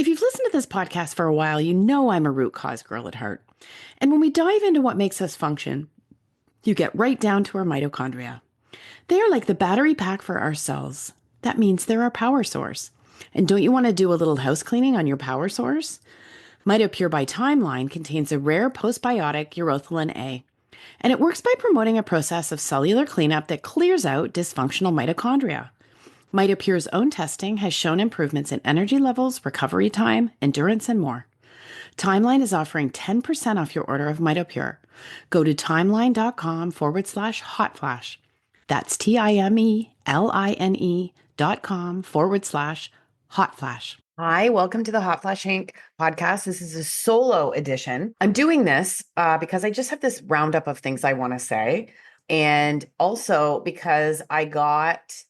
If you've listened to this podcast for a while, you know I'm a root cause girl at heart. And when we dive into what makes us function, you get right down to our mitochondria. They are like the battery pack for our cells. That means they're our power source. And don't you want to do a little house cleaning on your power source? MitoPure by Timeline contains a rare postbiotic urothalin A, and it works by promoting a process of cellular cleanup that clears out dysfunctional mitochondria. MitoPure's own testing has shown improvements in energy levels, recovery time, endurance, and more. Timeline is offering 10% off your order of MitoPure. Go to timeline.com/hotflash. That's timeline.com/hotflash. Hi, welcome to the Hot Flash Inc. podcast. This is a solo edition. I'm doing this because I just have this roundup of things I want to say. And also because I got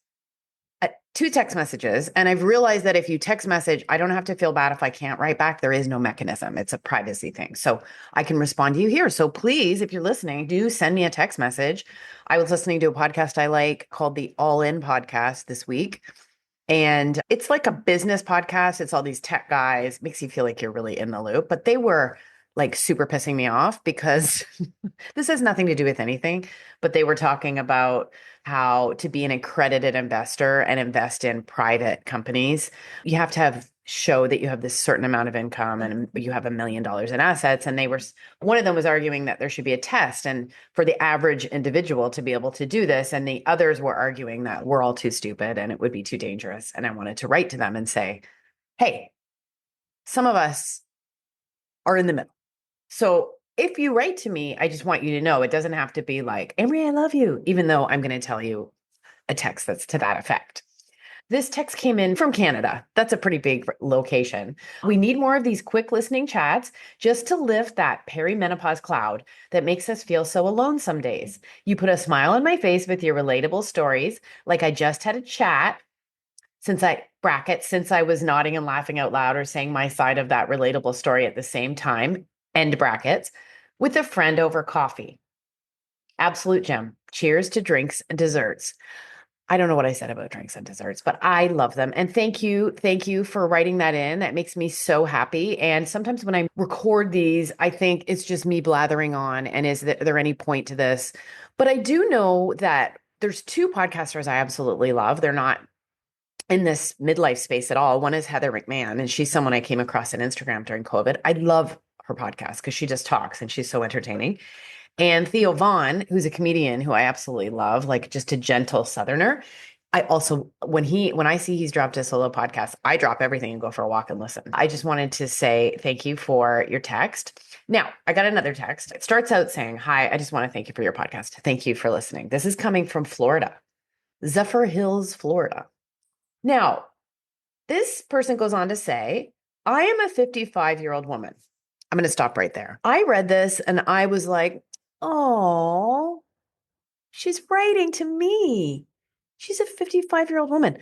two text messages, and I've realized that if you text message, I don't have to feel bad if I can't write back. There is no mechanism. It's a privacy thing. So I can respond to you here. So please, if you're listening, do send me a text message. I was listening to a podcast I like called the All In podcast this week. And it's like a business podcast. It's all these tech guys. Makes you feel like you're really in the loop. But they were like super pissing me off because this has nothing to do with anything. But they were talking about how to be an accredited investor and invest in private companies. You have to show that you have this certain amount of income and you have $1 million in assets. And one of them was arguing that there should be a test and for the average individual to be able to do this. And the others were arguing that we're all too stupid and it would be too dangerous. And I wanted to write to them and say, hey, some of us are in the middle. So if you write to me, I just want you to know it doesn't have to be like, Amory, I love you, even though I'm going to tell you a text that's to that effect. This text came in from Canada. That's a pretty big location. We need more of these quick listening chats just to lift that perimenopause cloud that makes us feel so alone some days. You put a smile on my face with your relatable stories, like I just had a chat since I was nodding and laughing out loud or saying my side of that relatable story at the same time, end brackets, with a friend over coffee. Absolute gem. Cheers to drinks and desserts. I don't know what I said about drinks and desserts, but I love them. And thank you for writing that in. That makes me so happy. And sometimes when I record these, I think it's just me blathering on. And is there any point to this? But I do know that there's two podcasters I absolutely love. They're not in this midlife space at all. One is Heather McMahon, and she's someone I came across on Instagram during COVID. I love her podcast because she just talks and she's so entertaining. And Theo Vaughn, who's a comedian who I absolutely love, like just a gentle Southerner. I also, when I see he's dropped a solo podcast, I drop everything and go for a walk and listen. I just wanted to say thank you for your text. Now, I got another text. It starts out saying, hi, I just want to thank you for your podcast. Thank you for listening. This is coming from Florida, Zephyr Hills, Florida. Now, this person goes on to say, I am a 55-year-old woman. I'm going to stop right there. I read this and I was like, oh, she's writing to me. She's a 55-year-old woman.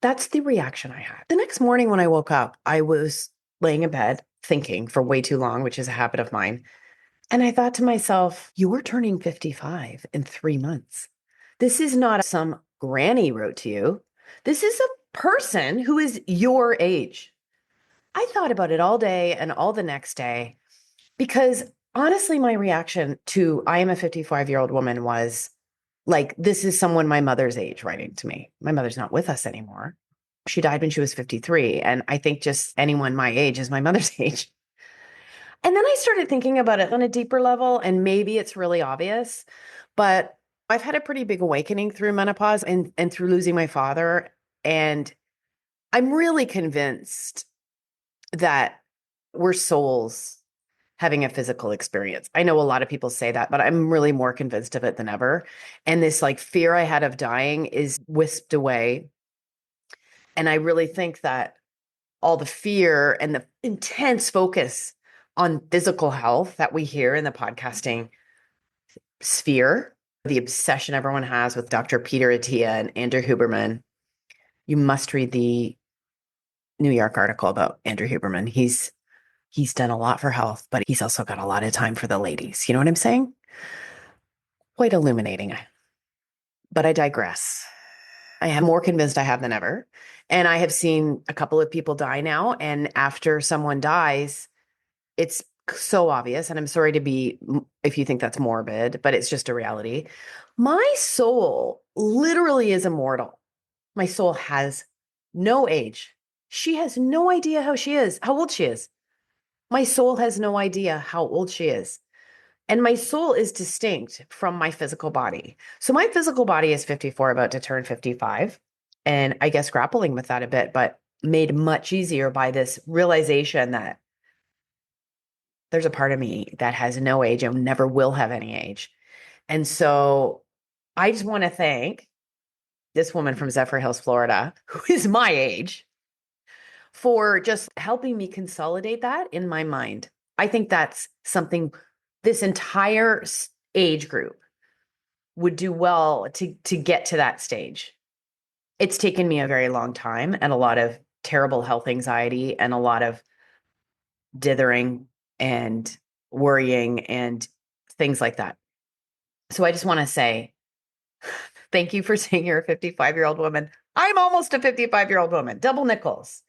That's the reaction I had. The next morning when I woke up, I was laying in bed thinking for way too long, which is a habit of mine. And I thought to myself, you are turning 55 in 3 months. This is not some granny wrote to you. This is a person who is your age. I thought about it all day and all the next day because honestly, my reaction to I am a 55-year-old woman was like, this is someone my mother's age writing to me. My mother's not with us anymore. She died when she was 53. And I think just anyone my age is my mother's age. And then I started thinking about it on a deeper level, and maybe it's really obvious, but I've had a pretty big awakening through menopause and through losing my father. And I'm really convinced that we're souls having a physical experience. I know a lot of people say that, but I'm really more convinced of it than ever. And this like fear I had of dying is whisked away. And I really think that all the fear and the intense focus on physical health that we hear in the podcasting sphere, the obsession everyone has with Dr. Peter Attia and Andrew Huberman. You must read the New York article about Andrew Huberman. He's done a lot for health, but he's also got a lot of time for the ladies. You know what I'm saying? Quite illuminating. But I digress. I am more convinced I have than ever. And I have seen a couple of people die now. And after someone dies, it's so obvious. And I'm sorry to be, if you think that's morbid, but it's just a reality. My soul literally is immortal. My soul has no age. She has no idea how old she is. My soul has no idea how old she is. And my soul is distinct from my physical body. So my physical body is 54, about to turn 55. And I guess grappling with that a bit, but made much easier by this realization that there's a part of me that has no age and never will have any age. And so I just want to thank this woman from Zephyr Hills, Florida, who is my age, for just helping me consolidate that in my mind. I think that's something this entire age group would do well to get to that stage. It's taken me a very long time and a lot of terrible health anxiety and a lot of dithering and worrying and things like that. So I just want to say thank you for saying you're a 55-year-old woman. I'm almost a 55-year-old woman, double nickels.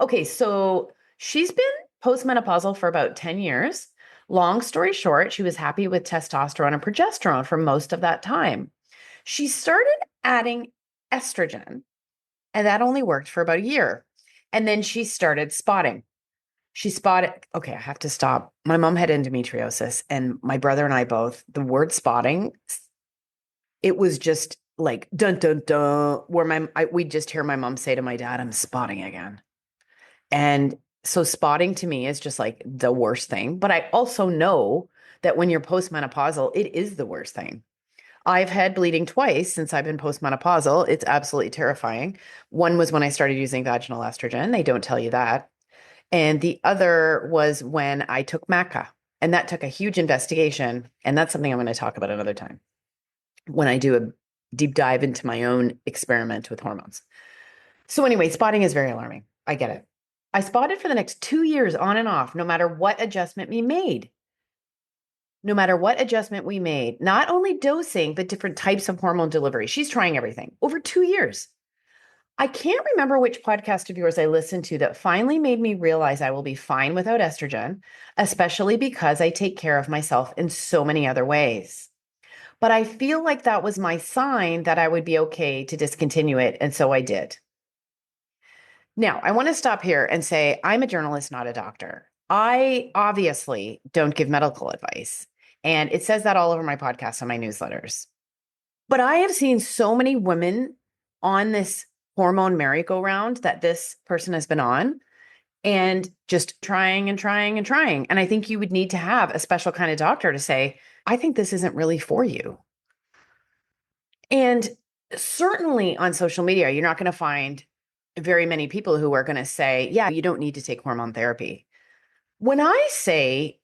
Okay, so she's been postmenopausal for about 10 years. Long story short, she was happy with testosterone and progesterone for most of that time. She started adding estrogen, and that only worked for about a year. And then she started spotting. She spotted, okay, I have to stop. My mom had endometriosis, and my brother and I both, the word spotting, it was just like dun dun dun, where we'd just hear my mom say to my dad, I'm spotting again. And so spotting to me is just like the worst thing. But I also know that when you're postmenopausal, it is the worst thing. I've had bleeding twice since I've been postmenopausal. It's absolutely terrifying. One was when I started using vaginal estrogen. They don't tell you that. And the other was when I took maca. And that took a huge investigation. And that's something I'm going to talk about another time when I do a deep dive into my own experiment with hormones. So anyway, spotting is very alarming. I get it. I spotted for the next 2 years on and off, no matter what adjustment we made. No matter what adjustment we made, not only dosing, but different types of hormone delivery. She's trying everything over 2 years. I can't remember which podcast of yours I listened to that finally made me realize I will be fine without estrogen, especially because I take care of myself in so many other ways. But I feel like that was my sign that I would be okay to discontinue it. And so I did. Now, I want to stop here and say I'm a journalist, not a doctor. I obviously don't give medical advice. And it says that all over my podcast and my newsletters. But I have seen so many women on this hormone merry-go-round that this person has been on and just trying and trying and trying. And I think you would need to have a special kind of doctor to say, I think this isn't really for you. And certainly on social media, you're not going to find very many people who are going to say, yeah, you don't need to take hormone therapy. When I say,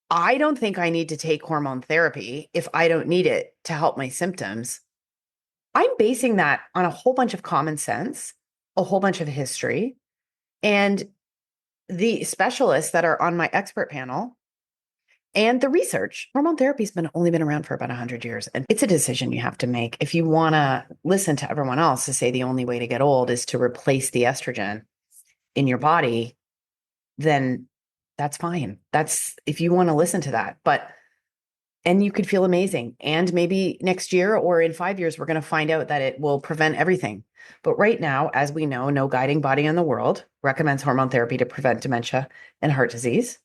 I don't think I need to take hormone therapy if I don't need it to help my symptoms, I'm basing that on a whole bunch of common sense, a whole bunch of history, and the specialists that are on my expert panel and the research. Hormone therapy has only been around for about 100 years. And it's a decision you have to make. If you want to listen to everyone else to say the only way to get old is to replace the estrogen in your body, then that's fine. That's if you want to listen to that. And you could feel amazing. And maybe next year or in 5 years, we're going to find out that it will prevent everything. But right now, as we know, no guiding body in the world recommends hormone therapy to prevent dementia and heart disease.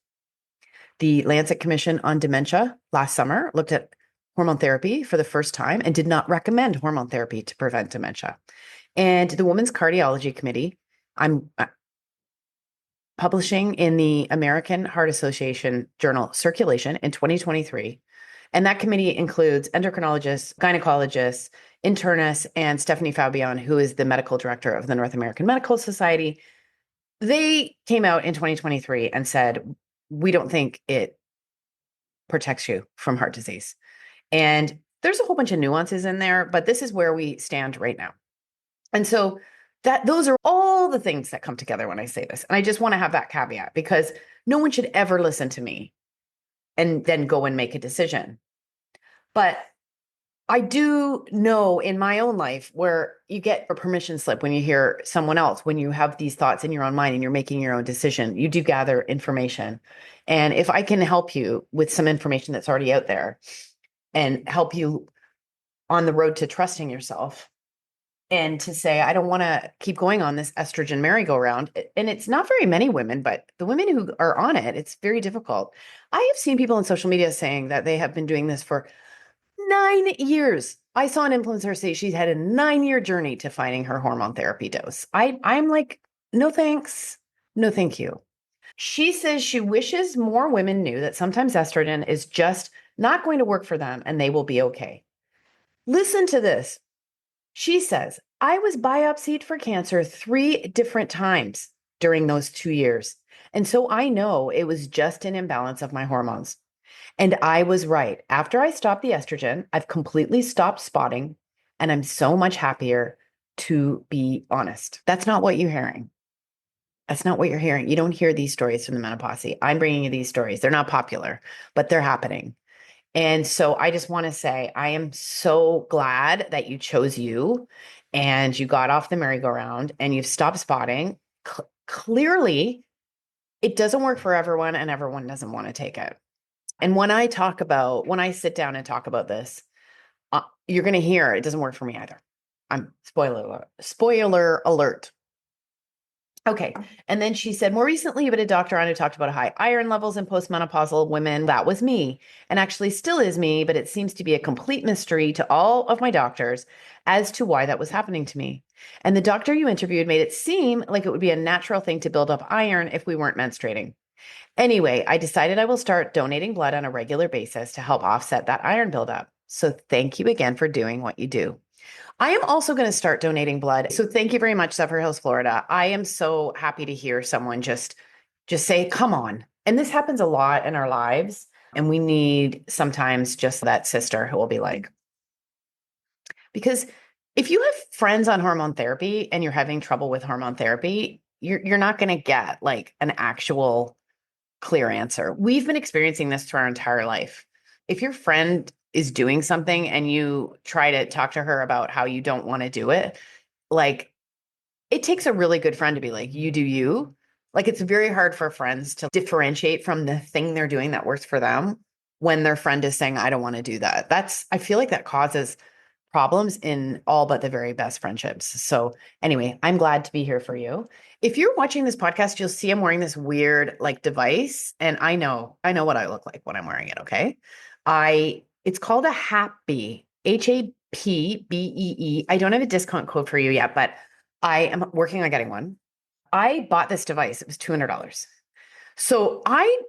The Lancet Commission on Dementia last summer looked at hormone therapy for the first time and did not recommend hormone therapy to prevent dementia. And the Women's Cardiology Committee, I'm publishing in the American Heart Association journal Circulation in 2023. And that committee includes endocrinologists, gynecologists, internists, and Stephanie Fabian, who is the medical director of the North American Medical Society. They came out in 2023 and said, we don't think it protects you from heart disease. And there's a whole bunch of nuances in there, but this is where we stand right now. And so those are all the things that come together when I say this. And I just want to have that caveat because no one should ever listen to me and then go and make a decision. But I do know in my own life where you get a permission slip when you hear someone else, when you have these thoughts in your own mind and you're making your own decision, you do gather information. And if I can help you with some information that's already out there and help you on the road to trusting yourself and to say, I don't want to keep going on this estrogen merry-go-round. And it's not very many women, but the women who are on it, it's very difficult. I have seen people on social media saying that they have been doing this for 9 years. I saw an influencer say she's had a 9-year journey to finding her hormone therapy dose. I'm like, no thanks. No, thank you. She says she wishes more women knew that sometimes estrogen is just not going to work for them and they will be okay. Listen to this. She says, I was biopsied for cancer 3 different times during those 2 years. And so I know it was just an imbalance of my hormones. And I was right. After I stopped the estrogen, I've completely stopped spotting, and I'm so much happier, to be honest. That's not what you're hearing. That's not what you're hearing. You don't hear these stories from the menopause. I'm bringing you these stories. They're not popular, but they're happening. And so I just want to say, I am so glad that you chose you and you got off the merry-go-round and you've stopped spotting. Clearly, it doesn't work for everyone and everyone doesn't want to take it. And when I sit down and talk about this, you're going to hear it doesn't work for me either. I'm spoiler alert. Okay. And then she said, more recently, but a doctor on who talked about high iron levels in postmenopausal women. That was me and actually still is me, but it seems to be a complete mystery to all of my doctors as to why that was happening to me. And the doctor you interviewed made it seem like it would be a natural thing to build up iron if we weren't menstruating. Anyway, I decided I will start donating blood on a regular basis to help offset that iron buildup. So thank you again for doing what you do. I am also going to start donating blood. So thank you very much, Zephyr Hills, Florida. I am so happy to hear someone just say, come on. And this happens a lot in our lives. And we need sometimes just that sister who will be like, because if you have friends on hormone therapy and you're having trouble with hormone therapy, you're not going to get like an actual clear answer. We've been experiencing this through our entire life. If your friend is doing something and you try to talk to her about how you don't want to do it, like it takes a really good friend to be like, you do you. Like it's very hard for friends to differentiate from the thing they're doing that works for them when their friend is saying, I don't want to do that. I feel like that causes problems in all but the very best friendships. So anyway, I'm glad to be here for you. If you're watching this podcast, you'll see I'm wearing this weird like device. And I know what I look like when I'm wearing it. Okay. It's called a Happy, HAPBEE. I don't have a discount code for you yet, but I am working on getting one. I bought this device. It was $200. So I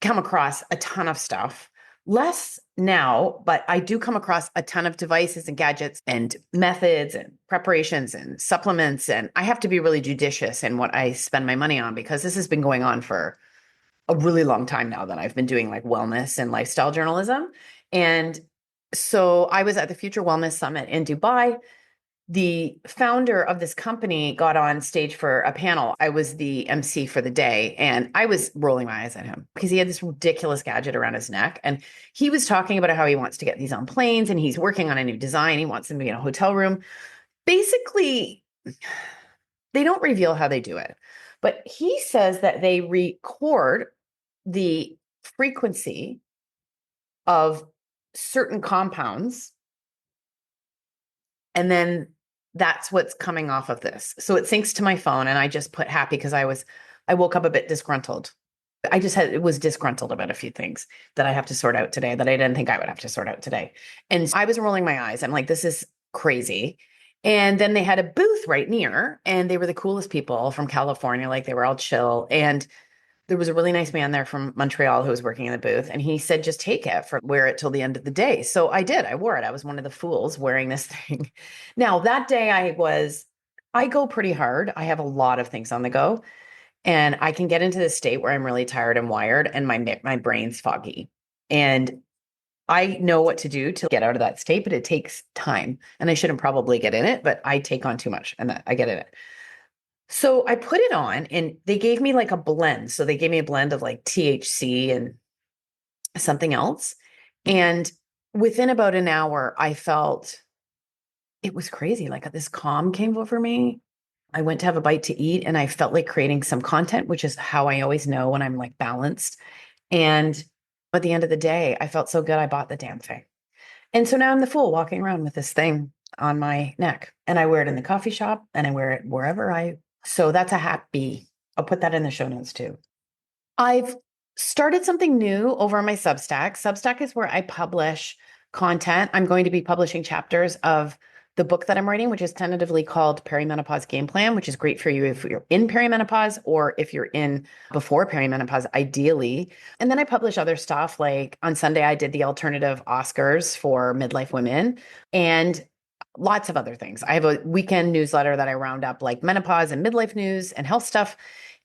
come across a ton of stuff, less now, but I do come across a ton of devices and gadgets and methods and preparations and supplements. And I have to be really judicious in what I spend my money on because this has been going on for a really long time now that I've been doing like wellness and lifestyle journalism. And so I was at the Future Wellness Summit in Dubai. The founder of this company got on stage for a panel. I was the MC for the day, and I was rolling my eyes at him because he had this ridiculous gadget around his neck. And he was talking about how he wants to get these on planes and he's working on a new design. He wants them to be in a hotel room. Basically, they don't reveal how they do it, but he says that they record the frequency of certain compounds and then that's what's coming off of this. So it syncs to my phone and I just put happy because I woke up a bit disgruntled. It was disgruntled about a few things that I have to sort out today that I didn't think I would have to sort out today. And I was rolling my eyes. I'm like, this is crazy. And then they had a booth right near and they were the coolest people from California. Like they were all chill. And there was a really nice man there from Montreal who was working in the booth. And he said, just take it wear it till the end of the day. So I did. I wore it. I was one of the fools wearing this thing. Now that day I go pretty hard. I have a lot of things on the go and I can get into this state where I'm really tired and wired and my brain's foggy. And I know what to do to get out of that state, but it takes time and I shouldn't probably get in it, but I take on too much and I get in it. So I put it on and they gave me like a blend. So they gave me a blend of like THC and something else. And within about an hour, I felt it was crazy. Like this calm came over me. I went to have a bite to eat and I felt like creating some content, which is how I always know when I'm like balanced. And at the end of the day, I felt so good. I bought the damn thing. And so now I'm the fool walking around with this thing on my neck and I wear it in the coffee shop and I wear it wherever so that's a happy. I'll put that in the show notes too. I've started something new over on my Substack. Substack is where I publish content. I'm going to be publishing chapters of the book that I'm writing, which is tentatively called Perimenopause Game Plan, which is great for you if you're in perimenopause or if you're in before perimenopause, ideally. And then I publish other stuff. Like on Sunday, I did the alternative Oscars for midlife women and lots of other things. I have a weekend newsletter that I round up like menopause and midlife news and health stuff.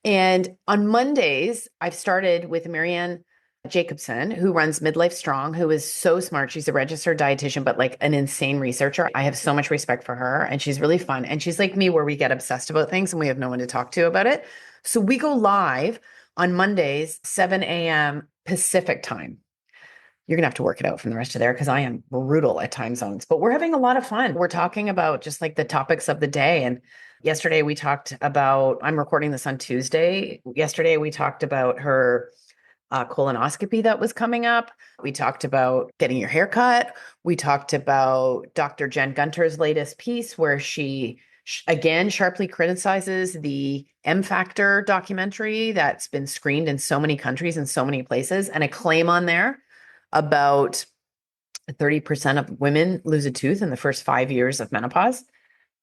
And on Mondays, I've started with Marianne Jacobson, who runs Midlife Strong, who is so smart. She's a registered dietitian, but like an insane researcher. I have so much respect for her, and she's really fun. And she's like me, where we get obsessed about things and we have no one to talk to about it. So we go live on Mondays, 7 a.m. Pacific time. You're going to have to work it out from the rest of there because I am brutal at time zones, but we're having a lot of fun. We're talking about just like the topics of the day. And yesterday we talked about, I'm recording this on Tuesday. Yesterday we talked about her colonoscopy that was coming up. We talked about getting your hair cut. We talked about Dr. Jen Gunter's latest piece where she again sharply criticizes the M Factor documentary that's been screened in so many countries and so many places, and a claim on there about 30% of women lose a tooth in the first 5 years of menopause.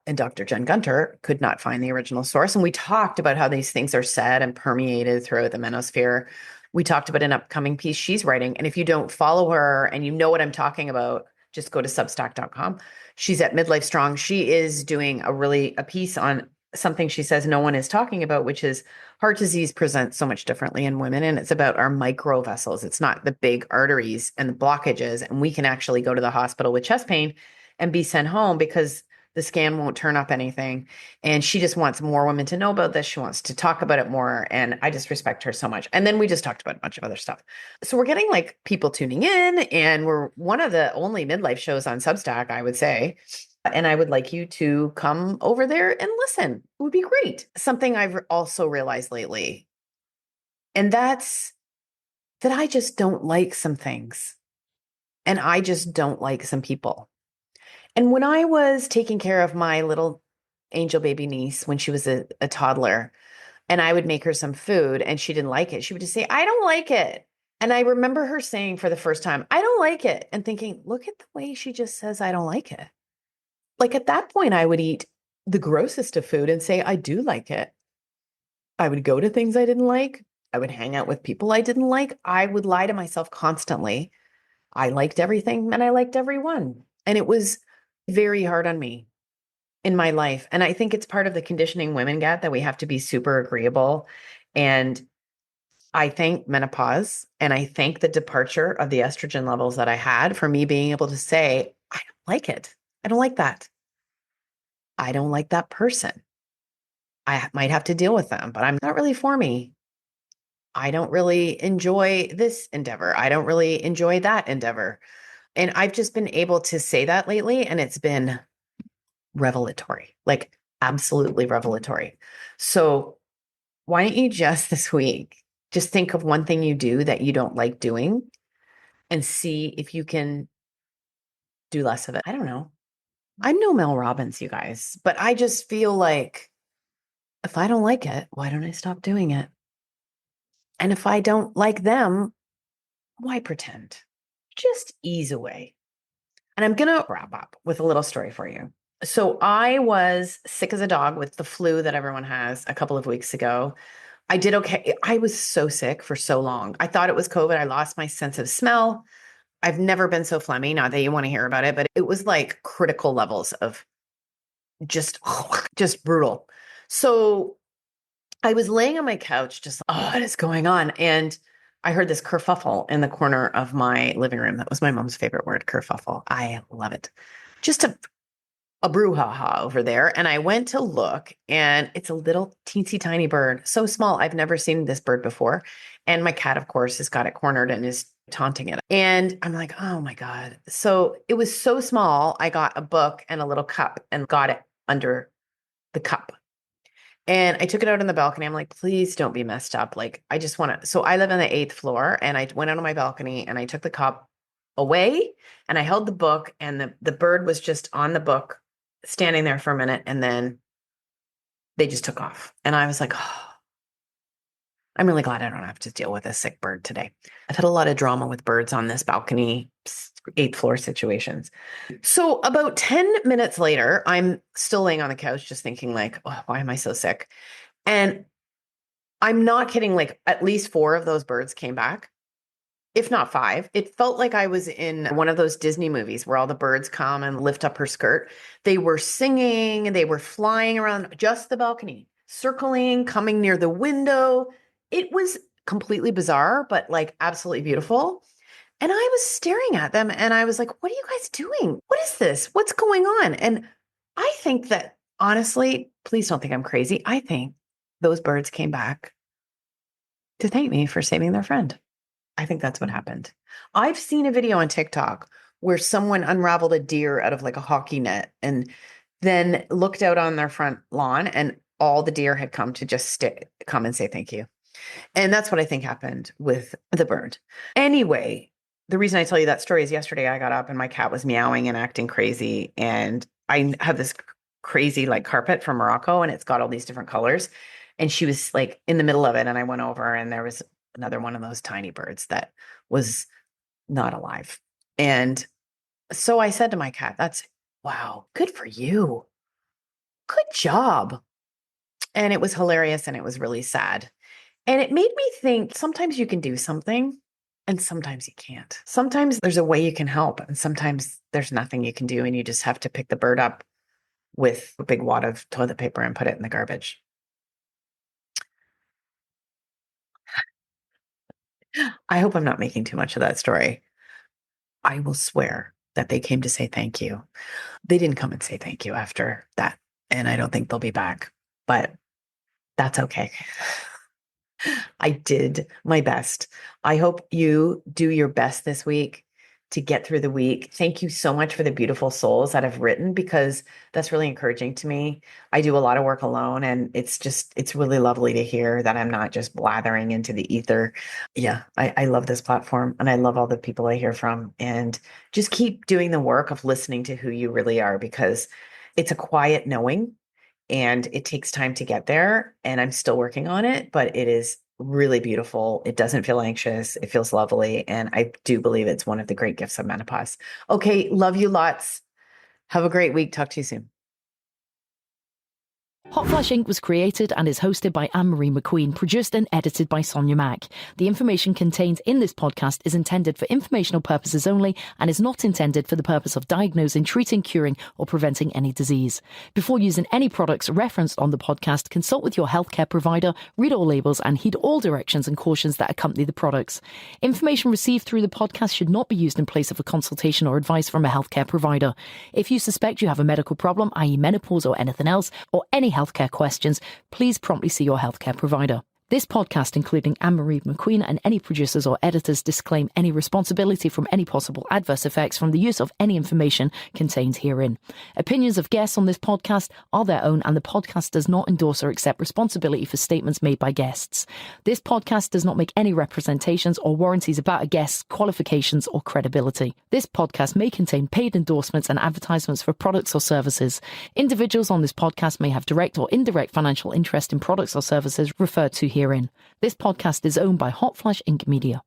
And Dr. Jen Gunter could not find the original source. And we talked about how these things are said and permeated throughout the manosphere. We talked about an upcoming piece she's writing. And if you don't follow her and you know what I'm talking about, just go to substack.com. She's at Midlife Strong. She is doing a piece on something she says no one is talking about, which is heart disease presents so much differently in women. And it's about our micro vessels. It's not the big arteries and the blockages. And we can actually go to the hospital with chest pain and be sent home because the scan won't turn up anything. And she just wants more women to know about this. She wants to talk about it more. And I just respect her so much. And then we just talked about a bunch of other stuff. So we're getting like people tuning in, and we're one of the only midlife shows on Substack, I would say. And I would like you to come over there and listen. It would be great. Something I've also realized lately, and that's that I just don't like some things. And I just don't like some people. And when I was taking care of my little angel baby niece when she was a toddler, and I would make her some food and she didn't like it, she would just say, I don't like it. And I remember her saying for the first time, I don't like it. And thinking, look at the way she just says, I don't like it. Like at that point, I would eat the grossest of food and say, I do like it. I would go to things I didn't like. I would hang out with people I didn't like. I would lie to myself constantly. I liked everything and I liked everyone. And it was very hard on me in my life. And I think it's part of the conditioning women get that we have to be super agreeable. And I thank menopause and I thank the departure of the estrogen levels that I had for me being able to say, I don't like it. I don't like that. I don't like that person. I might have to deal with them, but I'm not really for me. I don't really enjoy this endeavor. I don't really enjoy that endeavor. And I've just been able to say that lately, and it's been revelatory, like absolutely revelatory. So why don't you just this week, just think of one thing you do that you don't like doing and see if you can do less of it. I don't know. I'm no Mel Robbins, you guys, but I just feel like if I don't like it, why don't I stop doing it? And if I don't like them, why pretend? Just ease away. And I'm going to wrap up with a little story for you. So I was sick as a dog with the flu that everyone has a couple of weeks ago. I did okay. I was so sick for so long. I thought it was COVID. I lost my sense of smell. I've never been so phlegmy, not that you want to hear about it, but it was like critical levels of just, just brutal. So I was laying on my couch, just, oh, what is going on? And I heard this kerfuffle in the corner of my living room. That was my mom's favorite word, kerfuffle. I love it. Just a brouhaha over there. And I went to look, and it's a little teensy tiny bird, so small. I've never seen this bird before. And my cat, of course, has got it cornered and is taunting it. And I'm like, oh my God. So it was so small. I got a book and a little cup and got it under the cup. And I took it out on the balcony. I'm like, please don't be messed up. Like, I just want to. So I live on the 8th floor, and I went out on my balcony and I took the cup away and I held the book, and the bird was just on the book, standing there for a minute. And then they just took off. And I was like, oh, I'm really glad I don't have to deal with a sick bird today. I've had a lot of drama with birds on this balcony, 8th floor situations. So about 10 minutes later, I'm still laying on the couch, just thinking like, oh, why am I so sick? And I'm not kidding. Like at least 4 of those birds came back, if not 5. It felt like I was in one of those Disney movies where all the birds come and lift up her skirt. They were singing, they were flying around just the balcony, circling, coming near the window. It was completely bizarre, but like absolutely beautiful. And I was staring at them and I was like, what are you guys doing? What is this? What's going on? And I think that honestly, please don't think I'm crazy. I think those birds came back to thank me for saving their friend. I think that's what happened. I've seen a video on TikTok where someone unraveled a deer out of like a hockey net and then looked out on their front lawn and all the deer had come to just come and say thank you. And that's what I think happened with the bird. Anyway, the reason I tell you that story is yesterday I got up and my cat was meowing and acting crazy. And I have this crazy like carpet from Morocco and it's got all these different colors. And she was like in the middle of it. And I went over and there was another one of those tiny birds that was not alive. And so I said to my cat, wow, good for you. Good job. And it was hilarious and it was really sad. And it made me think sometimes you can do something and sometimes you can't. Sometimes there's a way you can help and sometimes there's nothing you can do and you just have to pick the bird up with a big wad of toilet paper and put it in the garbage. I hope I'm not making too much of that story. I will swear that they came to say thank you. They didn't come and say thank you after that. And I don't think they'll be back, but that's okay. I did my best. I hope you do your best this week to get through the week. Thank you so much for the beautiful souls that have written because that's really encouraging to me. I do a lot of work alone and it's really lovely to hear that I'm not just blathering into the ether. Yeah, I love this platform and I love all the people I hear from and just keep doing the work of listening to who you really are because it's a quiet knowing and it takes time to get there and I'm still working on it, but it is really beautiful. It doesn't feel anxious. It feels lovely. And I do believe it's one of the great gifts of menopause. Okay. Love you lots. Have a great week. Talk to you soon. Hot Flash Inc. was created and is hosted by Marie McQueen, produced and edited by Sonia Mack. The information contained in this podcast is intended for informational purposes only and is not intended for the purpose of diagnosing, treating, curing, or preventing any disease. Before using any products referenced on the podcast, consult with your healthcare provider, read all labels, and heed all directions and cautions that accompany the products. Information received through the podcast should not be used in place of a consultation or advice from a healthcare provider. If you suspect you have a medical problem, i.e. menopause or anything else, or any healthcare questions, please promptly see your healthcare provider. This podcast, including Marie McQueen and any producers or editors, disclaim any responsibility from any possible adverse effects from the use of any information contained herein. Opinions of guests on this podcast are their own, and the podcast does not endorse or accept responsibility for statements made by guests. This podcast does not make any representations or warranties about a guest's qualifications or credibility. This podcast may contain paid endorsements and advertisements for products or services. Individuals on this podcast may have direct or indirect financial interest in products or services referred to herein. This podcast is owned by Hot Flash Inc. Media.